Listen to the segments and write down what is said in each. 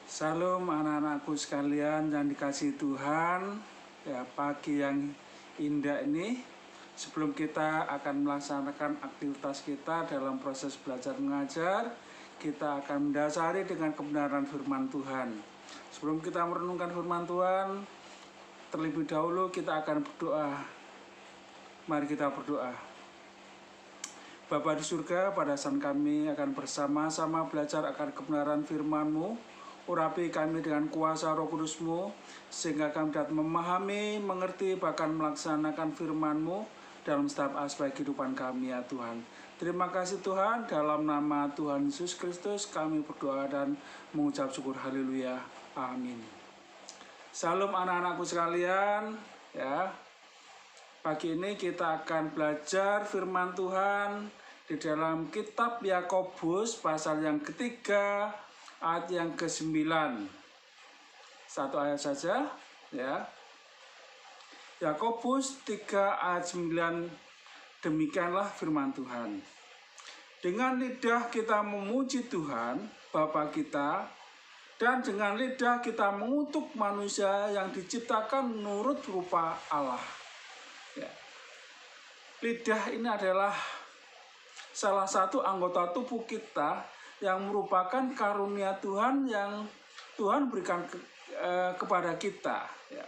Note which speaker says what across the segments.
Speaker 1: Salam anak-anakku sekalian yang dikasihi Tuhan. Ya, pagi yang indah ini, sebelum kita akan melaksanakan aktivitas kita dalam proses belajar mengajar, kita akan mendasari dengan kebenaran firman Tuhan. Sebelum kita merenungkan firman Tuhan, terlebih dahulu kita akan berdoa. Mari kita berdoa. Bapa di surga, pada saat kami akan bersama-sama belajar akan kebenaran firman-Mu. Urapi kami dengan kuasa Roh Kudus-Mu, sehingga kami dapat memahami, mengerti, bahkan melaksanakan firman-Mu dalam setiap aspek kehidupan kami, ya Tuhan. Terima kasih Tuhan, dalam nama Tuhan Yesus Kristus kami berdoa dan mengucap syukur. Haleluya. Amin. Salam anak-anakku sekalian, ya. Pagi ini kita akan belajar firman Tuhan di dalam kitab Yakobus pasal yang ketiga, ayat yang ke-9. Satu ayat saja, ya. Yakobus 3 ayat 9, demikianlah firman Tuhan. Dengan lidah kita memuji Tuhan, Bapa kita, dan dengan lidah kita mengutuk manusia yang diciptakan menurut rupa Allah. Ya. Lidah ini adalah salah satu anggota tubuh kita yang merupakan karunia Tuhan yang Tuhan berikan kepada kita. Ya.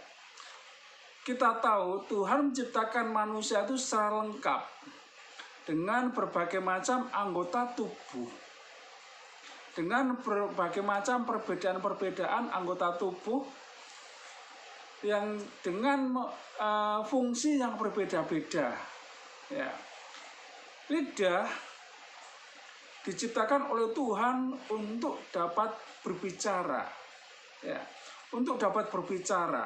Speaker 1: Kita tahu Tuhan menciptakan manusia itu secara lengkap dengan berbagai macam anggota tubuh, dengan berbagai macam perbedaan-perbedaan anggota tubuh yang dengan fungsi yang berbeda-beda. Ya. Lidah diciptakan oleh Tuhan untuk dapat berbicara, ya, untuk dapat berbicara.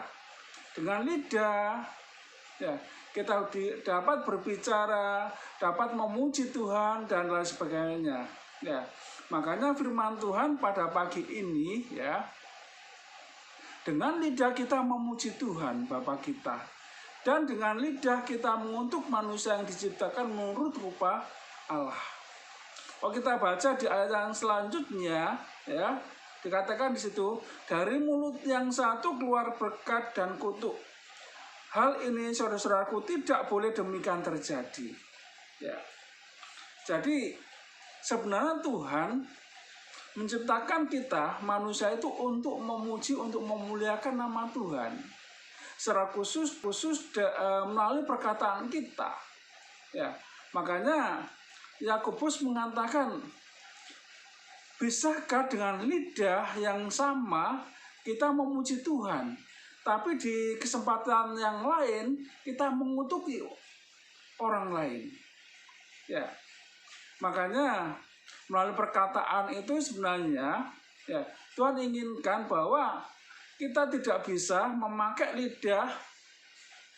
Speaker 1: Dengan lidah, ya, kita dapat berbicara, dapat memuji Tuhan dan lain sebagainya. Ya, makanya firman Tuhan pada pagi ini, ya, dengan lidah kita memuji Tuhan Bapa kita, dan dengan lidah kita mengutuk manusia yang diciptakan menurut rupa Allah. Kalau kita baca di ayat yang selanjutnya, ya, dikatakan di situ, dari mulut yang satu keluar berkat dan kutuk. Hal ini, saudara-saudaraku, tidak boleh demikian terjadi. Ya. Jadi sebenarnya Tuhan menciptakan kita manusia itu untuk memuji, untuk memuliakan nama Tuhan. Secara khusus melalui perkataan kita. Ya, makanya Yakobus mengatakan, bisakah dengan lidah yang sama kita memuji Tuhan, tapi di kesempatan yang lain kita mengutuki orang lain? Ya, makanya melalui perkataan itu sebenarnya, ya, Tuhan inginkan bahwa kita tidak bisa memakai lidah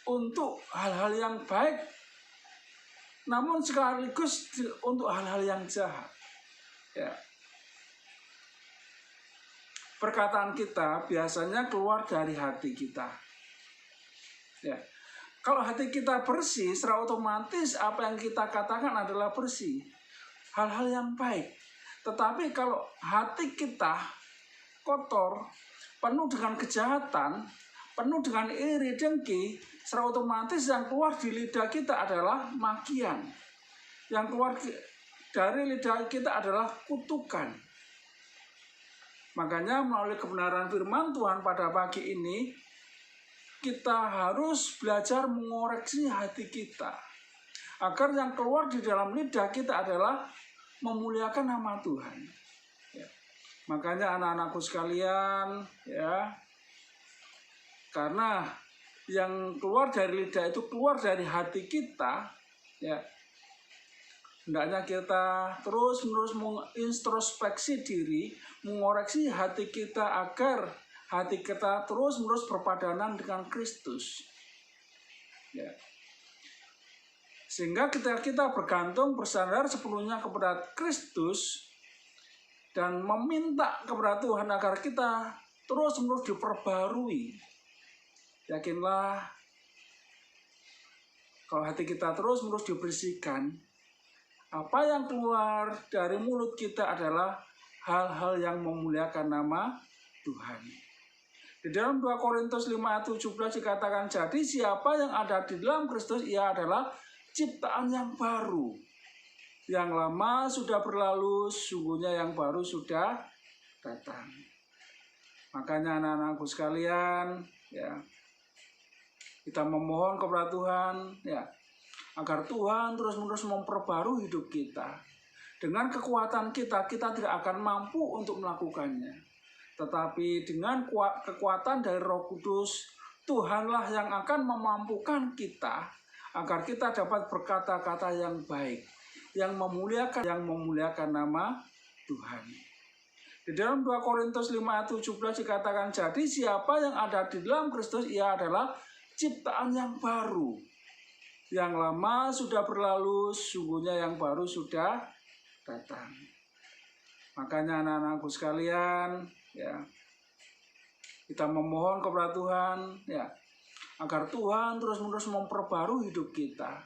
Speaker 1: untuk hal-hal yang baik, namun sekaligus untuk hal-hal yang jahat. Ya. Perkataan kita biasanya keluar dari hati kita. Ya. Kalau hati kita bersih, secara otomatis apa yang kita katakan adalah bersih. Hal-hal yang baik. Tetapi kalau hati kita kotor, penuh dengan kejahatan, penuh dengan iri, dengki, secara otomatis yang keluar di lidah kita adalah makian. Yang keluar dari lidah kita adalah kutukan. Makanya melalui kebenaran firman Tuhan pada pagi ini, kita harus belajar mengoreksi hati kita. Agar yang keluar di dalam lidah kita adalah memuliakan nama Tuhan. Ya. Makanya anak-anakku sekalian, ya, karena yang keluar dari lidah itu keluar dari hati kita, ya, hendaknya kita terus-menerus mengintrospeksi diri, mengoreksi hati kita agar hati kita terus-menerus berpadanan dengan Kristus. Ya. Sehingga kita bergantung, bersandar sepenuhnya kepada Kristus dan meminta kepada Tuhan agar kita terus-menerus diperbarui. Yakinlah, kalau hati kita terus-menerus dibersihkan, apa yang keluar dari mulut kita adalah hal-hal yang memuliakan nama Tuhan. Di dalam 2 Korintus 5 ayat 17 dikatakan, jadi siapa yang ada di dalam Kristus, ia adalah ciptaan yang baru. Yang lama sudah berlalu, sungguhnya yang baru sudah datang. Makanya anak-anakku sekalian, ya, kita memohon kepada Tuhan, ya, agar Tuhan terus-menerus memperbarui hidup kita. Dengan kekuatan kita tidak akan mampu untuk melakukannya. Tetapi dengan kekuatan dari Roh Kudus, Tuhanlah yang akan memampukan kita agar kita dapat berkata-kata yang baik, yang memuliakan nama Tuhan. Di dalam 2 Korintus 5 ayat 17 dikatakan, jadi siapa yang ada di dalam Kristus, ia adalah ciptaan yang baru. Yang lama sudah berlalu, sungguhnya yang baru sudah datang. Makanya anak-anakku sekalian, ya, kita memohon kepada Tuhan, ya, agar Tuhan terus-menerus memperbarui hidup kita.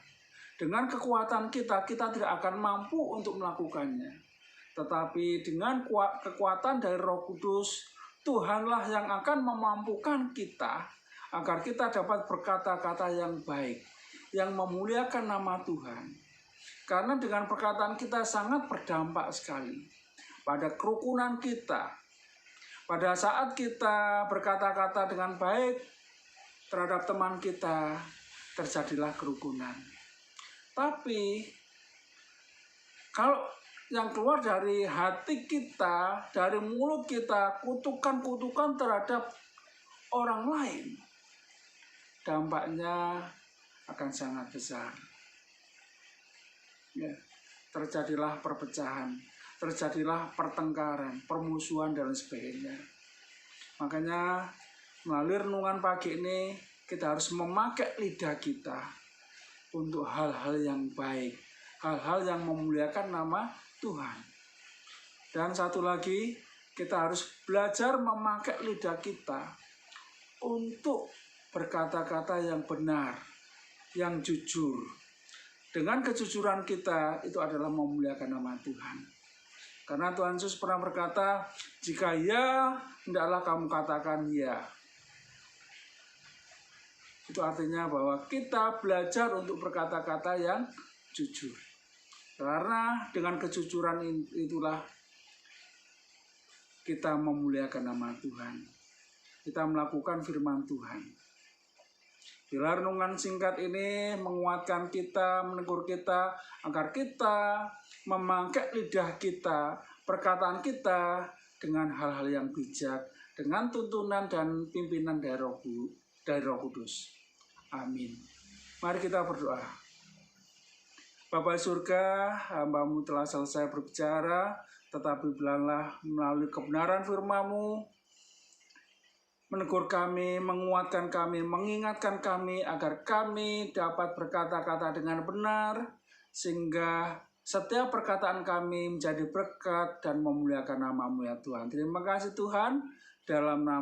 Speaker 1: Dengan kekuatan kita tidak akan mampu untuk melakukannya. Tetapi dengan kekuatan dari Roh Kudus, Tuhanlah yang akan memampukan kita agar kita dapat berkata-kata yang baik, yang memuliakan nama Tuhan. Karena dengan perkataan kita sangat berdampak sekali pada kerukunan kita. Pada saat kita berkata-kata dengan baik terhadap teman kita, terjadilah kerukunan. Tapi kalau yang keluar dari hati kita, dari mulut kita, kutukan-kutukan terhadap orang lain, dampaknya akan sangat besar. Ya, terjadilah perpecahan, terjadilah pertengkaran, permusuhan, dan sebagainya. Makanya melalui renungan pagi ini kita harus memakai lidah kita untuk hal-hal yang baik, hal-hal yang memuliakan nama Tuhan. Dan satu lagi, kita harus belajar memakai lidah kita untuk berkata-kata yang benar, yang jujur. Dengan kejujuran kita, itu adalah memuliakan nama Tuhan. Karena Tuhan Yesus pernah berkata, jika ya, hendaklah kamu katakan ya. Itu artinya bahwa kita belajar untuk berkata-kata yang jujur. Karena dengan kejujuran itulah kita memuliakan nama Tuhan. Kita melakukan firman Tuhan. Bila renungan singkat ini menguatkan kita, menegur kita, agar kita memakai lidah kita, perkataan kita dengan hal-hal yang bijak, dengan tuntunan dan pimpinan dari Roh Kudus. Amin. Mari kita berdoa. Bapa surga, hamba-Mu telah selesai berbicara, tetapi biarlah melalui kebenaran firman-Mu, menegur kami, menguatkan kami, mengingatkan kami agar kami dapat berkata-kata dengan benar, sehingga setiap perkataan kami menjadi berkat dan memuliakan nama-Mu ya Tuhan. Terima kasih Tuhan, dalam nama